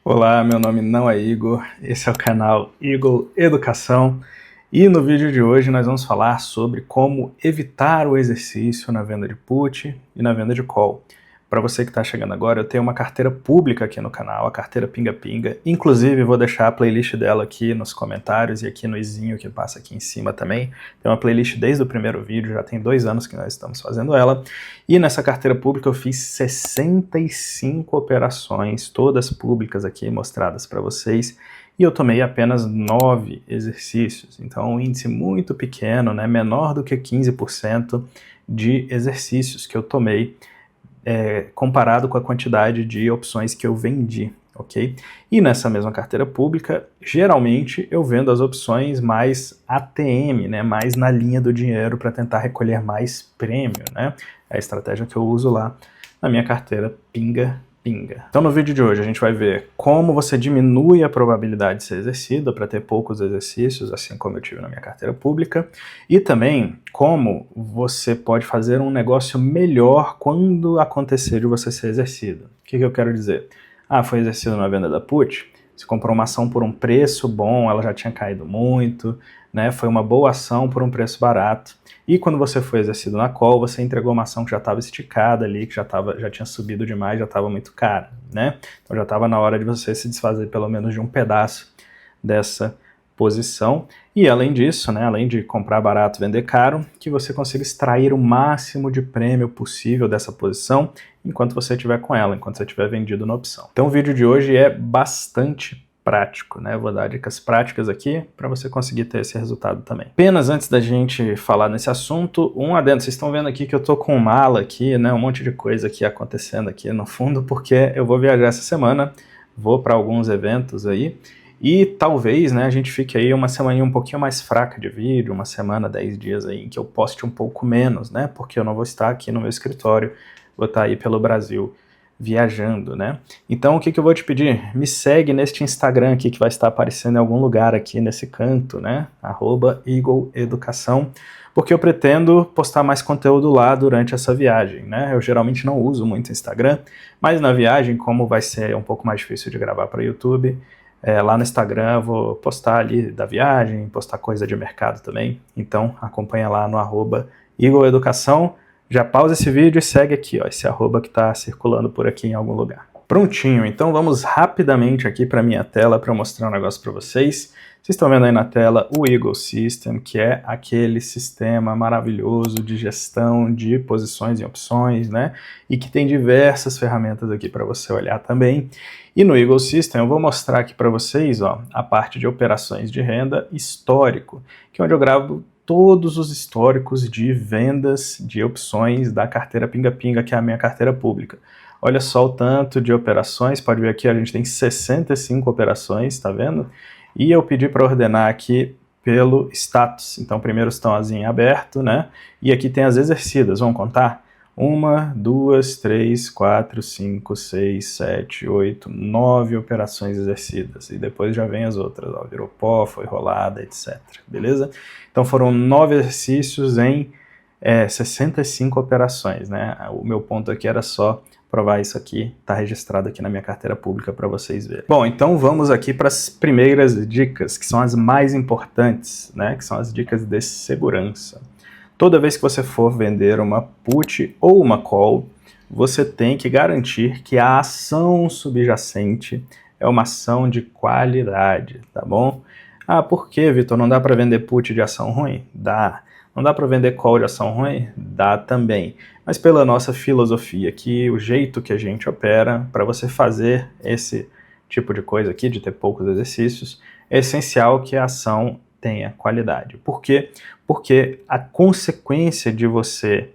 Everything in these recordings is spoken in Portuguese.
Olá, meu nome não é Igor, esse é o canal Igor Educação e no vídeo de hoje nós vamos falar sobre como evitar o exercício na venda de put e na venda de call. Para você que está chegando agora, eu tenho uma carteira pública aqui no canal, a carteira Pinga Pinga, inclusive vou deixar a playlist dela aqui nos comentários e aqui no izinho que passa aqui em cima também. Tem uma playlist desde o primeiro vídeo, já tem 2 anos que nós estamos fazendo ela. E nessa carteira pública eu fiz 65 operações, todas públicas aqui mostradas para vocês, e eu tomei apenas 9 exercícios, então um índice muito pequeno, né, menor do que 15% de exercícios que eu tomei, comparado com a quantidade de opções que eu vendi, ok? E nessa mesma carteira pública, geralmente eu vendo as opções mais ATM, né, mais na linha do dinheiro para tentar recolher mais prêmio, né? É a estratégia que eu uso lá na minha carteira Pinga Pinga. Então no vídeo de hoje a gente vai ver como você diminui a probabilidade de ser exercido para ter poucos exercícios, assim como eu tive na minha carteira pública, e também como você pode fazer um negócio melhor quando acontecer de você ser exercido. O que eu quero dizer? Foi exercido na venda da put, você comprou uma ação por um preço bom, ela já tinha caído muito, né? Foi uma boa ação por um preço barato. E quando você foi exercido na call, você entregou uma ação que já estava esticada ali, que já tinha subido demais, já estava muito cara, né? Então já estava na hora de você se desfazer pelo menos de um pedaço dessa posição. E além disso, né, além de comprar barato e vender caro, que você consiga extrair o máximo de prêmio possível dessa posição enquanto você estiver com ela, enquanto você estiver vendido na opção. Então o vídeo de hoje é bastante prático, né? Eu vou dar dicas práticas aqui para você conseguir ter esse resultado também. Apenas antes da gente falar nesse assunto, um adendo. Vocês estão vendo aqui que eu tô com mala aqui, né? Um monte de coisa aqui acontecendo aqui no fundo, porque eu vou viajar essa semana, vou para alguns eventos aí, e talvez, né, a gente fique aí uma semaninha um pouquinho mais fraca de vídeo, uma semana, 10 dias aí, em que eu poste um pouco menos, né? Porque eu não vou estar aqui no meu escritório, vou estar aí pelo Brasil viajando, né? Então o que eu vou te pedir? Me segue neste Instagram aqui que vai estar aparecendo em algum lugar aqui nesse canto, né? @EagleEducação, porque eu pretendo postar mais conteúdo lá durante essa viagem, né? Eu geralmente não uso muito Instagram, mas na viagem, como vai ser um pouco mais difícil de gravar para YouTube, lá no Instagram eu vou postar ali da viagem, postar coisa de mercado também, então acompanha lá no @EagleEducação. Já pausa esse vídeo e segue aqui, ó, esse arroba que está circulando por aqui em algum lugar. Prontinho, então vamos rapidamente aqui para minha tela para mostrar um negócio para vocês. Vocês estão vendo aí na tela o Eagle System, que é aquele sistema maravilhoso de gestão de posições e opções, né? E que tem diversas ferramentas aqui para você olhar também. E no Eagle System eu vou mostrar aqui para vocês, ó, a parte de operações de renda histórico, que é onde eu gravo todos os históricos de vendas de opções da carteira Pinga Pinga, que é a minha carteira pública. Olha só o tanto de operações, pode ver aqui, a gente tem 65 operações, tá vendo? E eu pedi para ordenar aqui pelo status, então primeiro estão as em aberto, né? E aqui tem as exercidas, vamos contar? 1, 2, 3, 4, 5, 6, 7, 8, 9 operações exercidas. E depois já vem as outras, ó, virou pó, foi rolada, etc. Beleza? Então foram 9 exercícios em 65 operações, né? O meu ponto aqui era só provar isso aqui, tá registrado aqui na minha carteira pública para vocês verem. Bom, então vamos aqui para as primeiras dicas, que são as mais importantes, né? Que são as dicas de segurança. Toda vez que você for vender uma put ou uma call, você tem que garantir que a ação subjacente é uma ação de qualidade, tá bom? Por que, Vitor? Não dá para vender put de ação ruim? Dá. Não dá para vender call de ação ruim? Dá também. Mas pela nossa filosofia aqui, o jeito que a gente opera, para você fazer esse tipo de coisa aqui, de ter poucos exercícios, é essencial que a ação tenha qualidade. Por quê? Porque a consequência de você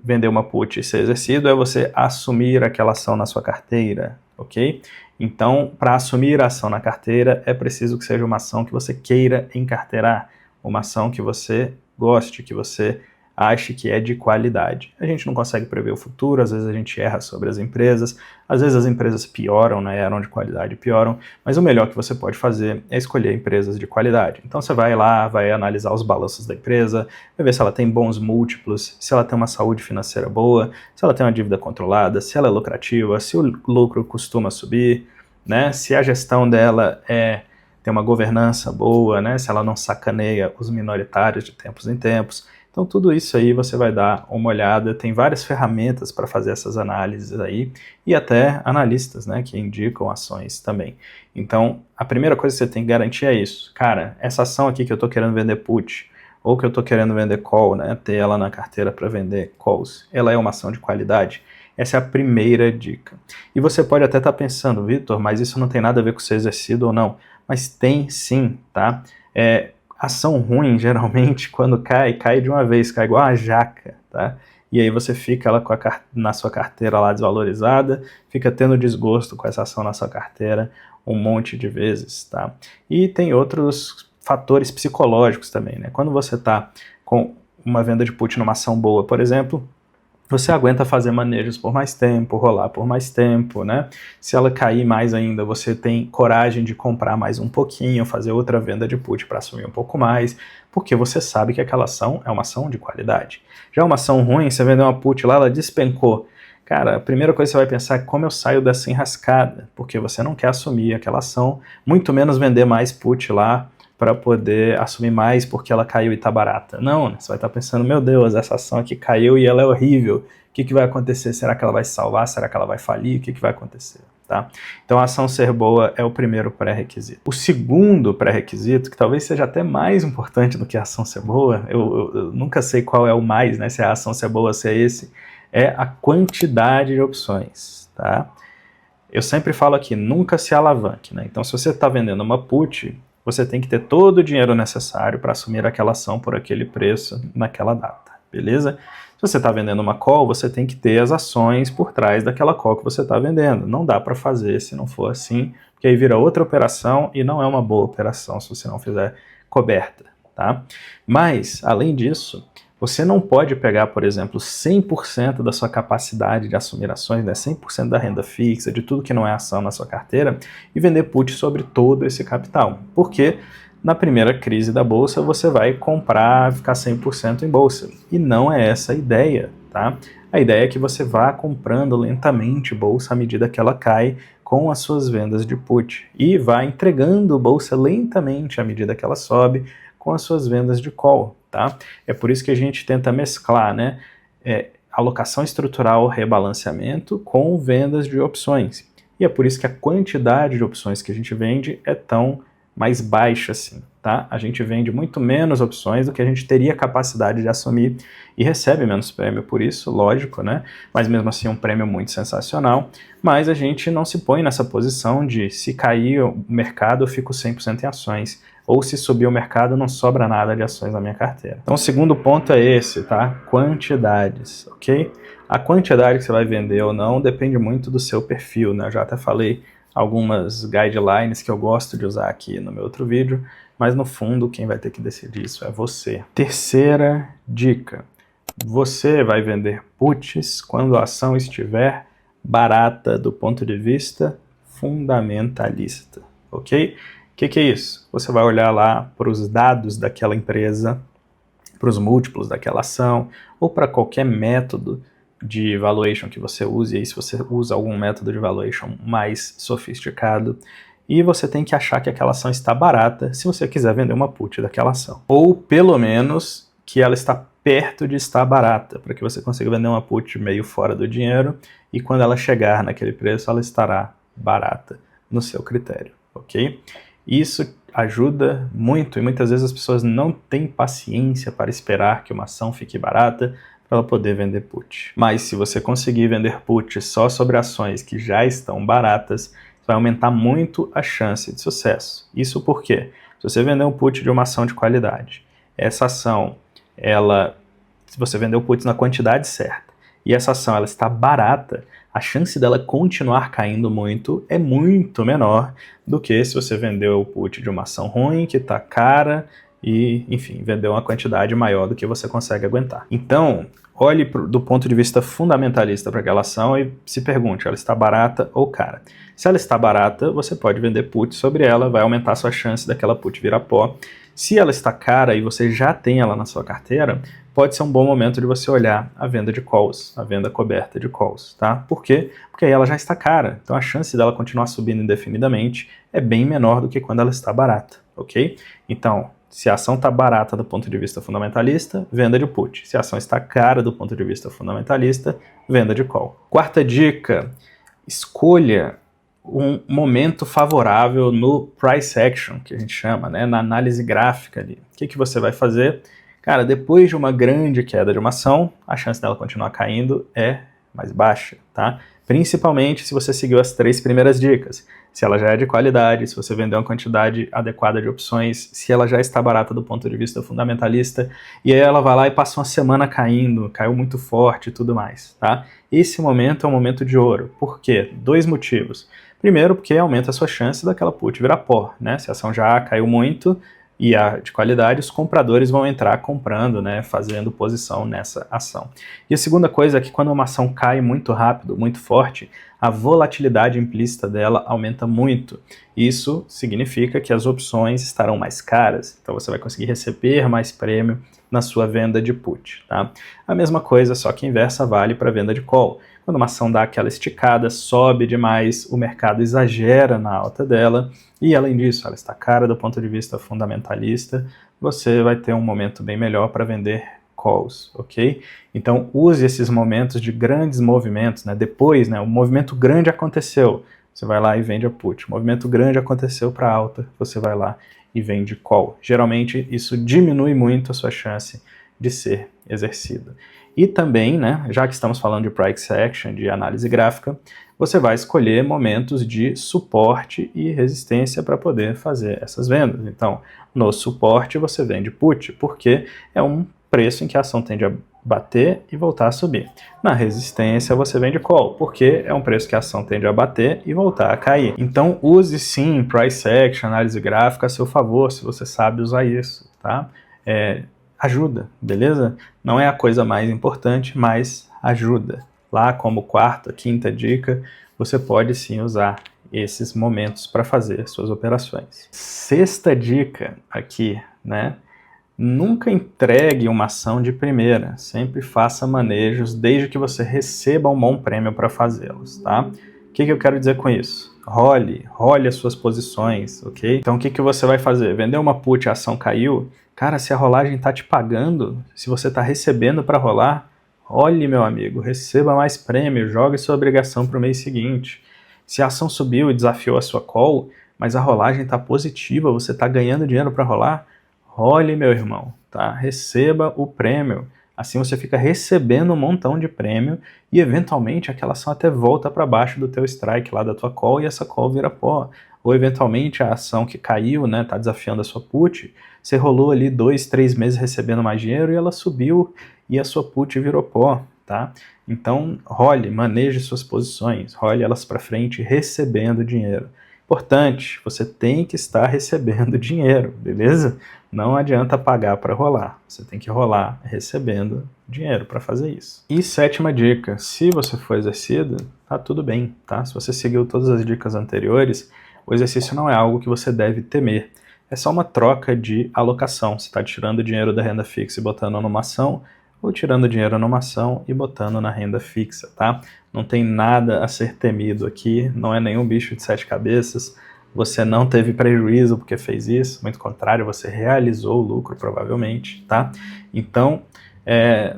vender uma put e ser exercido é você assumir aquela ação na sua carteira, ok? Então, para assumir a ação na carteira, é preciso que seja uma ação que você queira encarteirar, uma ação que você goste, que você ache que é de qualidade. A gente não consegue prever o futuro, às vezes a gente erra sobre as empresas, às vezes as empresas pioram, né, eram de qualidade, pioram, mas o melhor que você pode fazer é escolher empresas de qualidade. Então você vai lá, vai analisar os balanços da empresa, vai ver se ela tem bons múltiplos, se ela tem uma saúde financeira boa, se ela tem uma dívida controlada, se ela é lucrativa, se o lucro costuma subir, né? Se a gestão dela tem uma governança boa, né? Se ela não sacaneia os minoritários de tempos em tempos. Então tudo isso aí você vai dar uma olhada, tem várias ferramentas para fazer essas análises aí, e até analistas, né, que indicam ações também. Então a primeira coisa que você tem que garantir é isso. Cara, essa ação aqui que eu estou querendo vender put, ou que eu estou querendo vender call, né, ter ela na carteira para vender calls, ela é uma ação de qualidade? Essa é a primeira dica. E você pode até estar pensando, Vitor, mas isso não tem nada a ver com ser exercido ou não. Mas tem sim, tá? Ação ruim, geralmente, quando cai de uma vez, cai igual a jaca, tá? E aí você fica ela na sua carteira lá desvalorizada, fica tendo desgosto com essa ação na sua carteira um monte de vezes, tá? E tem outros fatores psicológicos também, né? Quando você tá com uma venda de put numa ação boa, por exemplo, você aguenta fazer manejos por mais tempo, rolar por mais tempo, né? Se ela cair mais ainda, você tem coragem de comprar mais um pouquinho, fazer outra venda de put para assumir um pouco mais, porque você sabe que aquela ação é uma ação de qualidade. Já uma ação ruim, você vendeu uma put lá, ela despencou. Cara, a primeira coisa que você vai pensar é como eu saio dessa enrascada, porque você não quer assumir aquela ação, muito menos vender mais put lá, para poder assumir mais porque ela caiu e está barata. Não, né? Você vai estar pensando, meu Deus, essa ação aqui caiu e ela é horrível. O que vai acontecer? Será que ela vai se salvar? Será que ela vai falir? O que vai acontecer? Tá? Então a ação ser boa é o primeiro pré-requisito. O segundo pré-requisito, que talvez seja até mais importante do que a ação ser boa, eu nunca sei qual é o mais, né? Se a ação ser boa ou se é esse, é a quantidade de opções. Tá? Eu sempre falo aqui, nunca se alavanque. Né? Então se você está vendendo uma put, você tem que ter todo o dinheiro necessário para assumir aquela ação por aquele preço naquela data, beleza? Se você está vendendo uma call, você tem que ter as ações por trás daquela call que você está vendendo. Não dá para fazer se não for assim, porque aí vira outra operação e não é uma boa operação se você não fizer coberta, tá? Mas, além disso, você não pode pegar, por exemplo, 100% da sua capacidade de assumir ações, né, 100% da renda fixa, de tudo que não é ação na sua carteira, e vender put sobre todo esse capital. Porque na primeira crise da bolsa você vai comprar, ficar 100% em bolsa. E não é essa a ideia, tá? A ideia é que você vá comprando lentamente bolsa à medida que ela cai com as suas vendas de put. E vá entregando bolsa lentamente à medida que ela sobe com as suas vendas de call. Tá? É por isso que a gente tenta mesclar, né, alocação estrutural, rebalanceamento com vendas de opções. E é por isso que a quantidade de opções que a gente vende é tão mais baixa assim. Tá? A gente vende muito menos opções do que a gente teria capacidade de assumir e recebe menos prêmio por isso, lógico, né? Mas mesmo assim um prêmio muito sensacional, mas a gente não se põe nessa posição de se cair o mercado eu fico 100% em ações, ou se subir o mercado não sobra nada de ações na minha carteira. Então o segundo ponto é esse, tá? Quantidades, ok? A quantidade que você vai vender ou não depende muito do seu perfil, né? Eu já até falei algumas guidelines que eu gosto de usar aqui no meu outro vídeo, mas no fundo quem vai ter que decidir isso é você. Terceira dica, você vai vender puts quando a ação estiver barata do ponto de vista fundamentalista, ok? O que é isso? Você vai olhar lá para os dados daquela empresa, para os múltiplos daquela ação, ou para qualquer método de valuation que você use, e se você usa algum método de valuation mais sofisticado, e você tem que achar que aquela ação está barata se você quiser vender uma put daquela ação. Ou pelo menos que ela está perto de estar barata, para que você consiga vender uma put meio fora do dinheiro, e quando ela chegar naquele preço, ela estará barata no seu critério, ok? Isso ajuda muito e muitas vezes as pessoas não têm paciência para esperar que uma ação fique barata para ela poder vender put. Mas se você conseguir vender put só sobre ações que já estão baratas, vai aumentar muito a chance de sucesso. Isso porque se você vender um put de uma ação de qualidade, essa ação, se você vender o put na quantidade certa, e essa ação ela está barata, a chance dela continuar caindo muito é muito menor do que se você vendeu o put de uma ação ruim, que está cara, e, enfim, vendeu uma quantidade maior do que você consegue aguentar. Então, olhe do ponto de vista fundamentalista para aquela ação e se pergunte, ela está barata ou cara? Se ela está barata, você pode vender put sobre ela, vai aumentar a sua chance daquela put virar pó. Se ela está cara e você já tem ela na sua carteira, pode ser um bom momento de você olhar a venda de calls, a venda coberta de calls, tá? Por quê? Porque aí ela já está cara, então a chance dela continuar subindo indefinidamente é bem menor do que quando ela está barata, ok? Então, se a ação está barata do ponto de vista fundamentalista, venda de put. Se a ação está cara do ponto de vista fundamentalista, venda de call. Quarta dica, escolha um momento favorável no price action, que a gente chama, né, na análise gráfica ali. O que você vai fazer? Cara, depois de uma grande queda de uma ação, a chance dela continuar caindo é mais baixa, tá? Principalmente se você seguiu as 3 primeiras dicas. Se ela já é de qualidade, se você vendeu uma quantidade adequada de opções, se ela já está barata do ponto de vista fundamentalista, e aí ela vai lá e passa uma semana caindo, caiu muito forte e tudo mais, tá? Esse momento é um momento de ouro. Por quê? 2 motivos. Primeiro, porque aumenta a sua chance daquela put virar pó, né? Se a ação já caiu muito e a de qualidade, os compradores vão entrar comprando, né? Fazendo posição nessa ação. E a segunda coisa é que quando uma ação cai muito rápido, muito forte, a volatilidade implícita dela aumenta muito. Isso significa que as opções estarão mais caras, então você vai conseguir receber mais prêmio na sua venda de put, tá? A mesma coisa, só que inversa vale para a venda de call. Quando uma ação dá aquela esticada, sobe demais, o mercado exagera na alta dela e, além disso, ela está cara do ponto de vista fundamentalista, você vai ter um momento bem melhor para vender calls, ok? Então, use esses momentos de grandes movimentos, né? Depois, né, o movimento grande aconteceu, você vai lá e vende a put. O movimento grande aconteceu para alta, você vai lá e vende call. Geralmente, isso diminui muito a sua chance de ser exercida. E também, né, já que estamos falando de price action, de análise gráfica, você vai escolher momentos de suporte e resistência para poder fazer essas vendas. Então, no suporte você vende put, porque é um preço em que a ação tende a bater e voltar a subir. Na resistência você vende call, porque é um preço que a ação tende a bater e voltar a cair. Então, use sim price action, análise gráfica a seu favor, se você sabe usar isso, tá? Ajuda, beleza? Não é a coisa mais importante, mas ajuda. Lá, como quarta, quinta dica, você pode sim usar esses momentos para fazer suas operações. Sexta dica aqui, né? Nunca entregue uma ação de primeira. Sempre faça manejos desde que você receba um bom prêmio para fazê-los, tá? O que eu quero dizer com isso? Role as suas posições, ok? Então o que você vai fazer? Vender uma put e a ação caiu? Cara, se a rolagem está te pagando, se você está recebendo para rolar, role, meu amigo, receba mais prêmio, jogue sua obrigação para o mês seguinte. Se a ação subiu e desafiou a sua call, mas a rolagem está positiva, você está ganhando dinheiro para rolar, role, meu irmão, tá? Receba o prêmio. Assim você fica recebendo um montão de prêmio e eventualmente aquela ação até volta para baixo do teu strike lá da tua call e essa call vira pó. Ou eventualmente a ação que caiu, né, tá desafiando a sua put, você rolou ali 2, 3 meses recebendo mais dinheiro e ela subiu e a sua put virou pó, tá? Então role, maneje suas posições, role elas para frente recebendo dinheiro. Importante, você tem que estar recebendo dinheiro, beleza? Não adianta pagar para rolar, você tem que rolar recebendo dinheiro para fazer isso. E sétima dica, se você for exercido, tá tudo bem, tá? Se você seguiu todas as dicas anteriores, o exercício não é algo que você deve temer. É só uma troca de alocação. Você está tirando dinheiro da renda fixa e botando numa ação, ou tirando dinheiro numa ação e botando na renda fixa, tá? Não tem nada a ser temido aqui, não é nenhum bicho de 7 cabeças, você não teve prejuízo porque fez isso, muito contrário, você realizou o lucro provavelmente, tá? Então,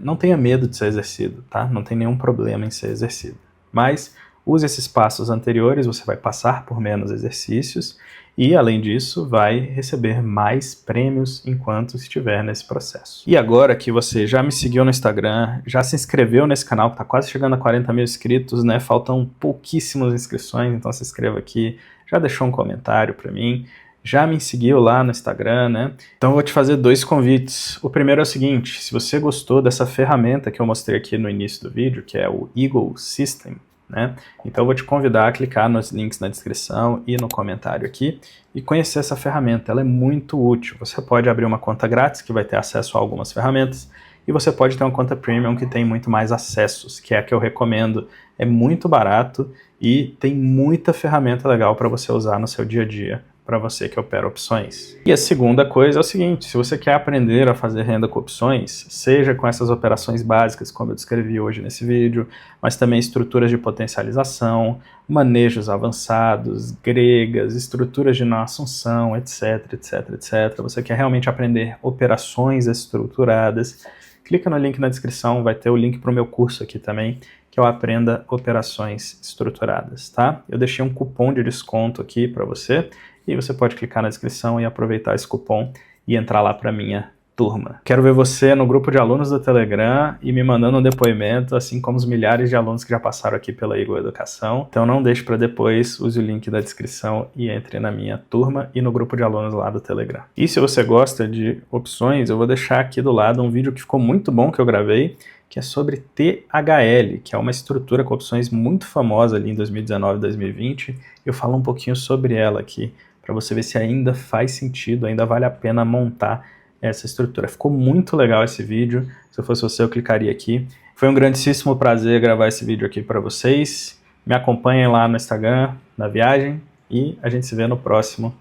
não tenha medo de ser exercido, tá? Não tem nenhum problema em ser exercido. Mas use esses passos anteriores, você vai passar por menos exercícios e, além disso, vai receber mais prêmios enquanto estiver nesse processo. E agora que você já me seguiu no Instagram, já se inscreveu nesse canal, que está quase chegando a 40 mil inscritos, né? Faltam pouquíssimas inscrições, então se inscreva aqui, já deixou um comentário para mim, já me seguiu lá no Instagram, né? Então eu vou te fazer 2 convites. O primeiro é o seguinte, se você gostou dessa ferramenta que eu mostrei aqui no início do vídeo, que é o Eagle System, né? Então eu vou te convidar a clicar nos links na descrição e no comentário aqui e conhecer essa ferramenta, ela é muito útil. Você pode abrir uma conta grátis que vai ter acesso a algumas ferramentas e você pode ter uma conta premium que tem muito mais acessos, que é a que eu recomendo. É muito barato e tem muita ferramenta legal para você usar no seu dia a dia, para você que opera opções. E a segunda coisa é o seguinte: se você quer aprender a fazer renda com opções, seja com essas operações básicas, como eu descrevi hoje nesse vídeo, mas também estruturas de potencialização, manejos avançados, gregas, estruturas de não assunção, etc, etc, etc. Você quer realmente aprender operações estruturadas, clica no link na descrição, vai ter o link para o meu curso aqui também, que é o Aprenda Operações Estruturadas, tá? Eu deixei um cupom de desconto aqui para você, e você pode clicar na descrição e aproveitar esse cupom e entrar lá para minha turma. Quero ver você no grupo de alunos do Telegram e me mandando um depoimento, assim como os milhares de alunos que já passaram aqui pela Eagle Educação. Então não deixe para depois, use o link da descrição e entre na minha turma e no grupo de alunos lá do Telegram. E se você gosta de opções, eu vou deixar aqui do lado um vídeo que ficou muito bom que eu gravei, que é sobre THL, que é uma estrutura com opções muito famosa ali em 2019 e 2020. Eu falo um pouquinho sobre ela aqui, para você ver se ainda faz sentido, ainda vale a pena montar essa estrutura. Ficou muito legal esse vídeo. Se eu fosse você, eu clicaria aqui. Foi um grandíssimo prazer gravar esse vídeo aqui para vocês. Me acompanhem lá no Instagram, na viagem, e a gente se vê no próximo.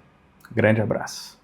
Grande abraço.